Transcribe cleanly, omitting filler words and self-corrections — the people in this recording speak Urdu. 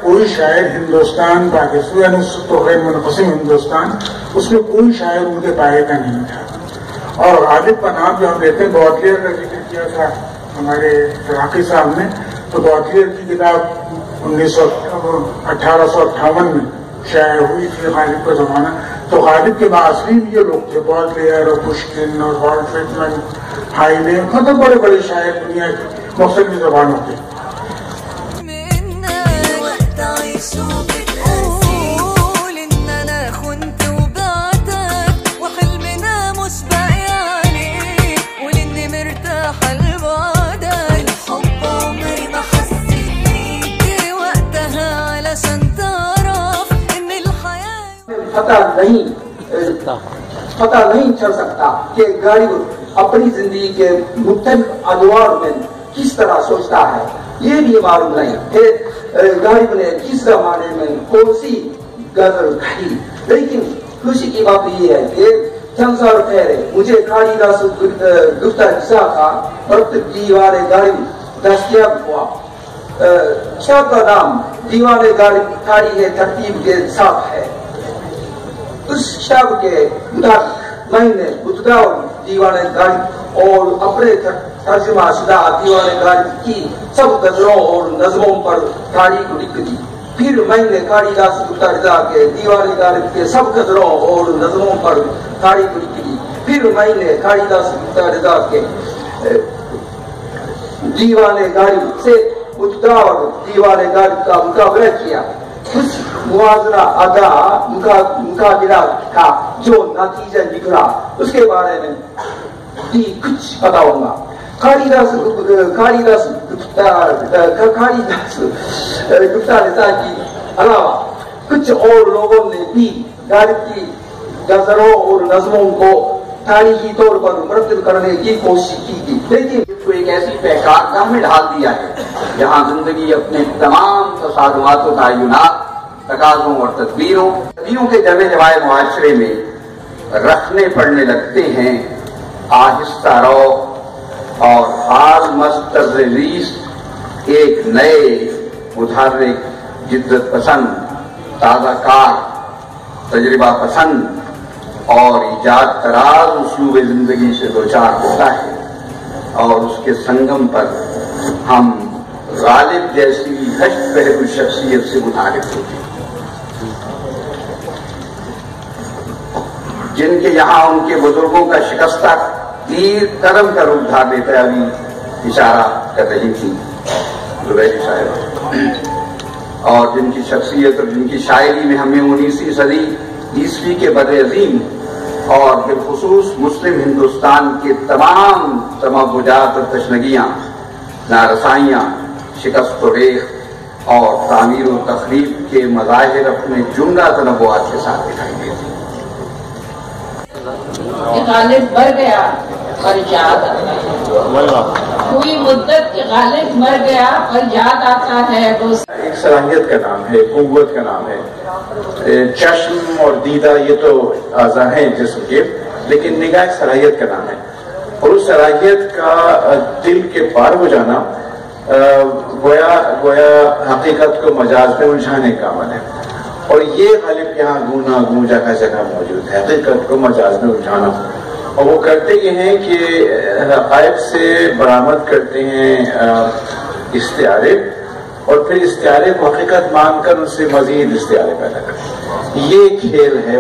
کوئی شاعر ہندوستان پاکستان یعنی تو غیر منقسم ہندوستان اس میں کوئی شاعر ان کے پائے کا نہیں تھا. اور غالب کا نام جو ہم لیتے ہیں گوٹلیئر کا ذکر کیا تھا ہمارے راقی صاحب نے, تو گوٹلیئر کی کتاب 1858 میں شائع ہوئی تھی غالب کا زمانہ. تو غالب کے معاصرین یہ لوگ تھے, بوڈلیئر اور پشکن اور والٹ وٹمن, ہائینے, مطلب بڑے بڑے شاعر دنیا کی مختلف زبانوں کے. پتہ نہیں چل سکتا کہ غالب اپنی زندگی کے مختلف ادوار میں کس طرح سوچتا ہے. یہ بھی معلوم نہیں کہ غالب نے کس زمانے میں کون سی غزل کہی. لیکن خوشی کی بات یہ ہے کہ چند سال پہلے مجھے کالیداس گپتا جسا کا مرتب دیوان غالب دستیاب ہوا. کتاب کا نام دیوان غالب تاریخ ترتیب کے ساتھ ہے. اس کتاب کے مطابق میں نے متداول دیوان غالب اور اپنے ترجمہ شدہ دیوان غالب کی سب غزلوں اور نظموں پر تاریخ لکھ دی. پھر میں نے کالیداس گپتا رضا کے دیوان غالب کے سب غزلوں اور نظموں پر تاریخ لکھ دی. پھر میں نے کالیداس گپتا رضا کے دیوان غالب سے متداول دیوان غالب کا مقابلہ کیا. کچھ موازنہ ادا مقابلہ کا جو نتیجہ نکلا اس کے بارے میں بھی کچھ بتاؤں گا. کالیداس گپتا رضا کی علاوہ کچھ اور لوگوں نے بھی غالب کی غزلوں اور نظموں کو تاریخی طور پر مرتب کرنے کی کوشش کی تھی, لیکن کو ایک ایسی پیکار گاہ میں ڈال دیا ہے جہاں زندگی اپنے تمام تصادمات و تعینات, تقاضوں اور تدبیروں صدیوں کے جمے جوائے معاشرے میں رکھنے پڑنے لگتے ہیں. آہستہ رو اور حال مستر ریست ایک نئے متحرک, جدت پسند, تازہ کار, تجربہ پسند اور ایجاد طراز اسلوب زندگی سے دوچار ہوتا ہے. اور اس کے سنگم پر ہم غالب جیسی ہشت پہلو شخصیت سے متعارف ہوتے ہیں, جن کے یہاں ان کے بزرگوں کا شکستہ تیر قدم کا روپ دھار لیتا ہے. ابھی اشارہ کر رہی تھی زبیری صاحب, اور جن کی شخصیت اور جن کی شاعری میں ہمیں 19ویں صدی عیسوی کے بر عظیم اور بالخصوص مسلم ہندوستان کے تمام تمبجات اور تشنگیاں, نارسائیاں, شکست و ریخت اور تعمیر و تخریب کے مظاہر اپنے جملہ تنوعات کے ساتھ دکھائی دیتے ہیں. غالب مر گیا اور یاد آتا ہے, کوئی مدت کے غالب مر گیا اور یاد آتا ہے. ایک صلاحیت کا نام ہے, قوت کا نام ہے. چشم اور دیدہ یہ تو اعضاء ہیں جسم کے, لیکن نگاہ ایک صلاحیت کا نام ہے, اور اس صلاحیت کا دل کے پار ہو جانا گویا حقیقت کو مجاز میں الجھانے کا عمل ہے. اور یہ غالب یہاں گونا گوں جگہ جگہ موجود ہے, حقیقت کو مجاز میں الجھانا. اور وہ کرتے یہ ہیں کہ حقائق سے برآمد کرتے ہیں استعارے, اور پھر استعارے کو حقیقت مان کر ان سے مزید استعارے پیدا کرتے ہیں. یہ کھیل ہے.